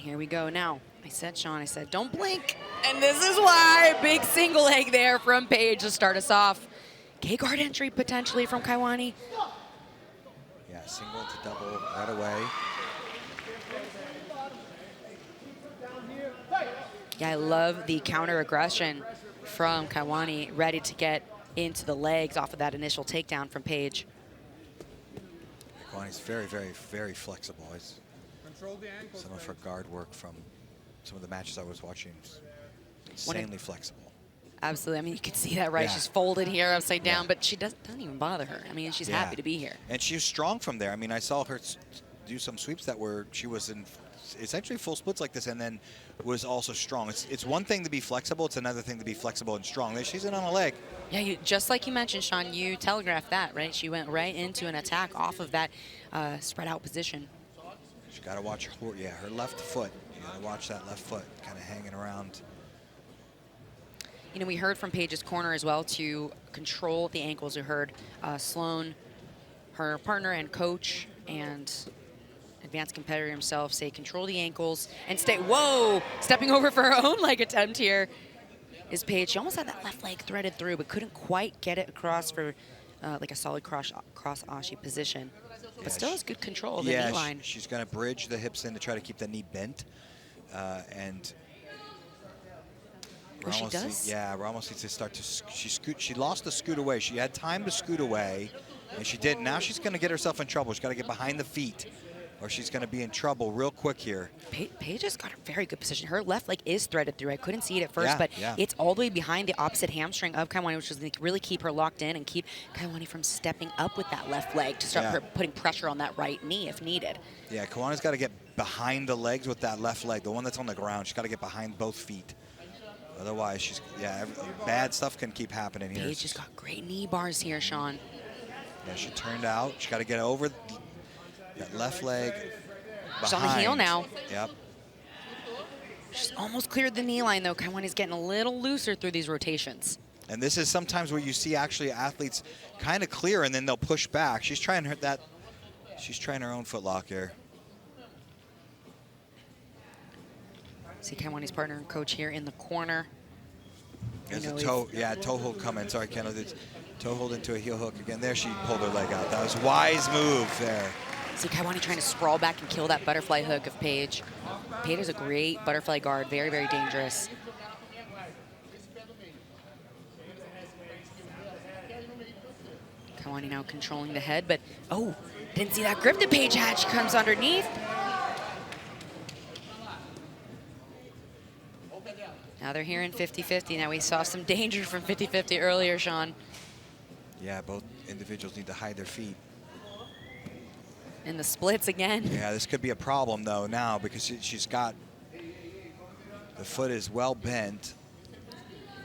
Here we go now. I said, Sean, I said, don't blink. And this is why. Big single leg there from Paige to start us off. K-guard entry potentially from Kauane. Yeah, single to double right away. Yeah, I love the counter aggression from Kauane, ready to get into the legs off of that initial takedown from Paige. Kauane's very, very, very flexible. Some of her guard work from some of the matches I was watching, insanely flexible. Absolutely. I mean, you can see that, right? Yeah. She's folded here upside down, but she doesn't even bother her. I mean, she's Yeah. happy to be here. And she was strong from there. I mean, I saw her do some sweeps that were, she was in essentially full splits like this and then was also strong. It's one thing to be flexible. It's another thing to be flexible and strong. She's in on a leg. Yeah, just like you mentioned, Sean, you telegraphed that, right? She went right into an attack off of that spread out position. She's got to watch her left foot. You got to watch that left foot kind of hanging around. You know, we heard from Paige's corner as well to control the ankles. We heard Sloan, her partner and coach and advanced competitor himself, say control the ankles and stay. Whoa! Stepping over for her own leg attempt here is Paige. She almost had that left leg threaded through, but couldn't quite get it across for like a solid cross ashi position. But still has good control of the knee line. She's going to bridge the hips in to try to keep the knee bent. And Ramos, she does? Yeah, Ramos needs to start to, she lost the scoot away. She had time to scoot away, and she didn't. Now she's going to get herself in trouble. She's got to get behind the feet, or she's going to be in trouble real quick here. Paige has got a very good position. Her left leg is threaded through. I couldn't see it at first, but it's all the way behind the opposite hamstring of Kauane, which is going to really keep her locked in and keep Kauane from stepping up with that left leg to start putting pressure on that right knee if needed. Yeah, Kauane's got to get behind the legs with that left leg, the one that's on the ground. She's got to get behind both feet. Otherwise, bad stuff can keep happening here. Paige has got great knee bars here, Sean. Yeah, she turned out. She's got to get over that left leg behind. She's on the heel now. Yep. She's almost cleared the knee line, though. Kauane's getting a little looser through these rotations. And this is sometimes where you see actually athletes kind of clear and then they'll push back. She's trying her own footlock here. See Kauane's partner and coach here in the corner. There's a toe hold coming. Sorry, Kendall. Toe hold into a heel hook again. There, she pulled her leg out. That was a wise move there. See Kauane trying to sprawl back and kill that butterfly hook of Paige. Paige is a great butterfly guard. Very, very dangerous. Kauane now controlling the head, but didn't see that grip that Paige had. She comes underneath. Now they're here in 50-50. Now we saw some danger from 50-50 earlier, Sean. Yeah, both individuals need to hide their feet. In the splits again. Yeah, this could be a problem though now because she's got, the foot is well bent.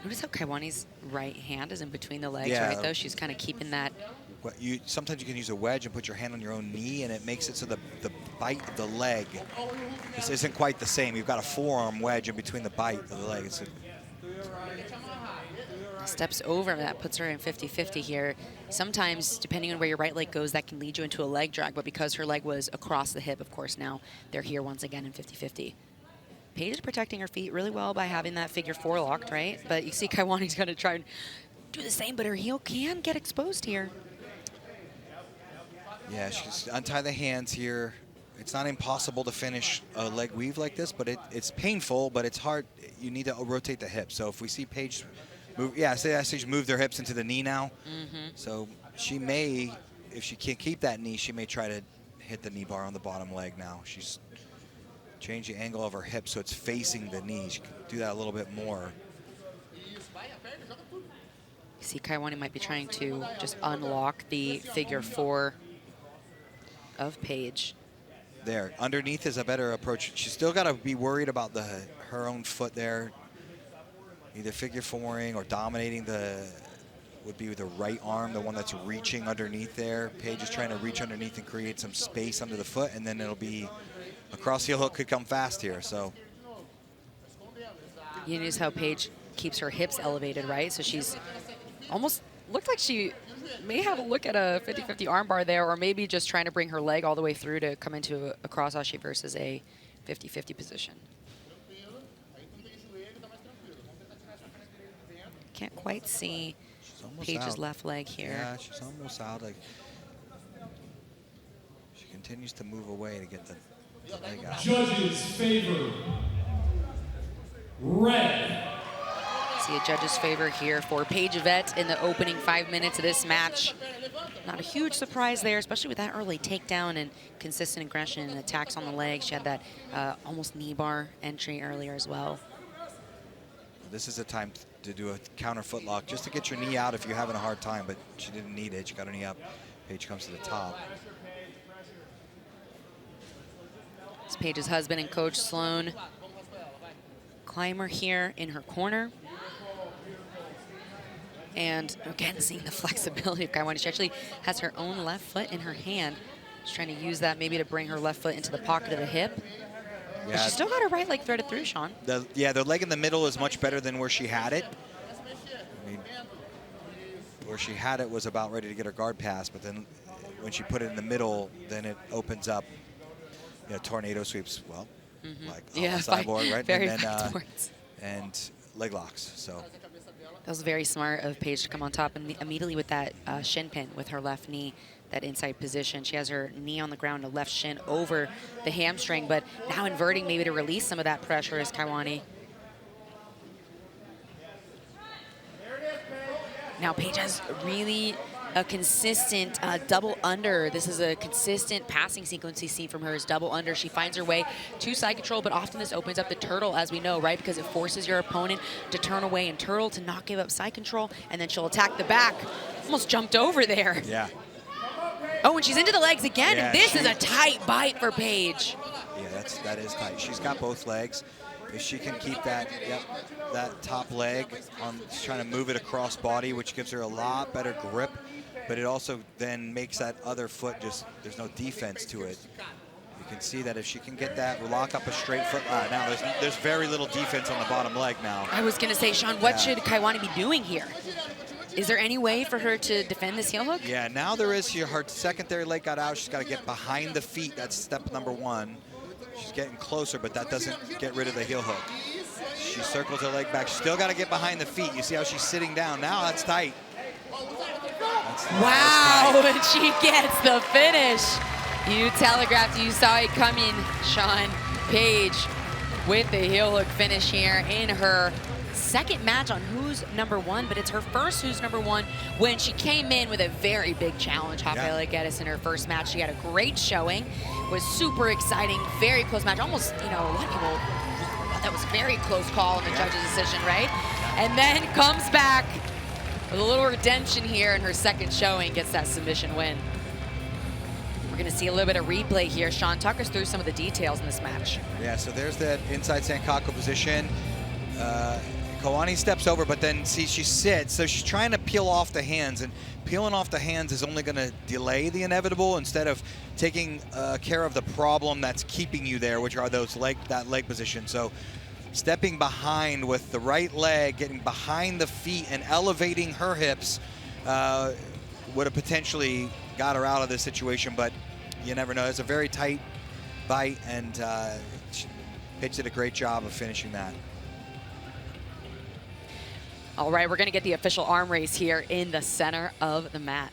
Notice how Kauane's right hand is in between the legs, right though? She's kind of keeping that. Sometimes you can use a wedge and put your hand on your own knee and it makes it so the bite of the leg, this isn't quite the same. You've got a forearm wedge in between the bite of the leg. Steps over, that puts her in 50-50 here. Sometimes, depending on where your right leg goes, that can lead you into a leg drag, but because her leg was across the hip, of course, now they're here once again in 50-50. Paige is protecting her feet really well by having that figure four locked, right? But you see Kauane's going to try and do the same, but her heel can get exposed here. Yeah, she's untie the hands here. It's not impossible to finish a leg weave like this, but it's painful, but it's hard. You need to rotate the hips. So if we see Paige move, she's moved their hips into the knee now. So she may, if she can't keep that knee, she may try to hit the knee bar on the bottom leg now. She's changed the angle of her hip so it's facing the knee. She can do that a little bit more. You see Kauane might be trying to just unlock the figure four of Paige. There, underneath is a better approach. She's still got to be worried about her own foot there. Either figure fouring or dominating would be the right arm, the one that's reaching underneath there. Paige is trying to reach underneath and create some space under the foot, and then it'll be a cross heel hook could come fast here. So you notice how Paige keeps her hips elevated, right? So she's almost looked like she may have a look at a 50-50 armbar there, or maybe just trying to bring her leg all the way through to come into a cross ashi versus a 50-50 position. Can't quite see Paige's left leg here. Yeah, she's almost out. Like, she continues to move away to get the leg out. Judges favor red. See a judge's favor here for Paige Ivette in the opening 5 minutes of this match. Not a huge surprise there, especially with that early takedown and consistent aggression and attacks on the leg. She had that almost knee bar entry earlier as well. This is a time to do a counter footlock just to get your knee out if you're having a hard time, but she didn't need it. She got her knee up. Paige comes to the top. It's Paige's husband and coach, Sloan Clymer, here in her corner. And again, seeing the flexibility of Kauane. She actually has her own left foot in her hand. She's trying to use that maybe to bring her left foot into the pocket of the hip. Yeah. But she's still got her right leg threaded through, Sean. The leg in the middle is much better than where she had it. I mean, where she had it was about ready to get her guard pass, but then when she put it in the middle, then it opens up, you know, tornado sweeps, well, like on the sideboard, right? Very and then, and leg locks, so. That was very smart of Paige to come on top and immediately with that shin pin with her left knee, that inside position. She has her knee on the ground, a left shin over the hamstring, but now inverting maybe to release some of that pressure is Kauane. Now Paige has really a consistent double under. This is a consistent passing sequence you see from her is double under. She finds her way to side control, but often this opens up the turtle, as we know, right? Because it forces your opponent to turn away and turtle to not give up side control, and then she'll attack the back. Almost jumped over there. Yeah. Oh, and she's into the legs again, and this is a tight bite for Paige. Yeah, that is tight. She's got both legs. If she can keep that, that top leg on, she's trying to move it across body, which gives her a lot better grip, but it also then makes that other foot just, there's no defense to it. You can see that if she can get that, lock up a straight foot, now there's very little defense on the bottom leg now. I was gonna say, Sean, what should Kauane be doing here? Is there any way for her to defend this heel hook? Yeah, now there is. Her secondary leg got out. She's got to get behind the feet. That's step number one. She's getting closer, but that doesn't get rid of the heel hook. She circles her leg back. She's still got to get behind the feet. You see how she's sitting down. Now that's tight. Wow, and she gets the finish. You telegraphed, you saw it coming, Sean. Paige with the heel hook finish here in her second match on Who's Number One, but it's her first Who's Number One when she came in with a very big challenge. Rafaela Guedes in her first match. She had a great showing, was super exciting, very close match. Almost, you know, a lot of people thought that was a very close call in the judge's decision, right? And then comes back with a little redemption here in her second showing, gets that submission win. We're gonna see a little bit of replay here. Sean, talk us through some of the details in this match. Yeah, so there's that inside Sankaku position. Kauane steps over, but then see she sits, so she's trying to peel off the hands, and peeling off the hands is only going to delay the inevitable instead of taking care of the problem that's keeping you there, which are those that leg position. So stepping behind with the right leg, getting behind the feet and elevating her hips would have potentially got her out of this situation, but you never know. It's a very tight bite, and Paige did a great job of finishing that. All right, we're gonna get the official arm race here in the center of the mat.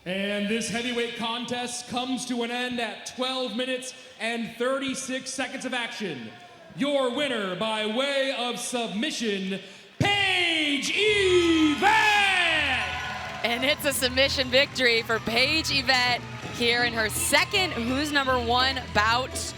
And this heavyweight contest comes to an end at 12 minutes and 36 seconds of action. Your winner by way of submission, Paige Ivette! And it's a submission victory for Paige Ivette here in her second Who's Number One bout.